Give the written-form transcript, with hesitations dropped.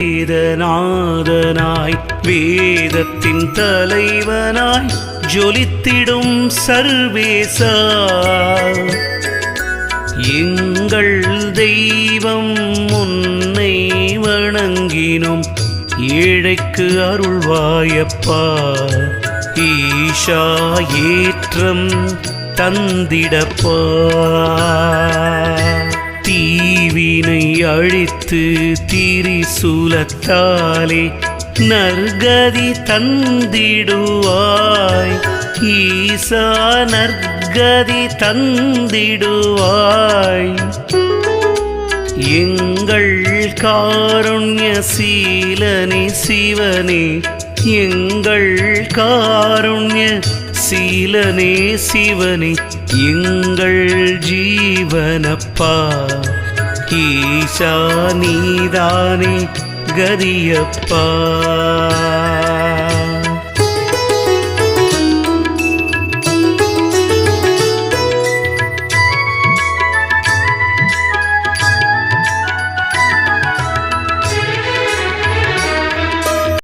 வேதநாதனாய் வேதத்தின் தலைவனாய் ஜொலித்திடும் சர்வேசா எங்கள் தெய்வம் உன்னை வணங்கினோம் ஏழைக்கு அருள்வாயப்பா ஈஷா ஏற்றம் தந்திடப்பா தீவினை அழித்து திரிசூலத்தாலே நற்கதி தந்திடுவாய் ஈசா நற்கதி தந்திடுவாய் எங்கள் காருண்ய சீலனே சிவனே எங்கள் காருண்ய சீலனே சிவனே எங்கள் ஜீவனப்பா ஈசா நீதானே கதியப்பா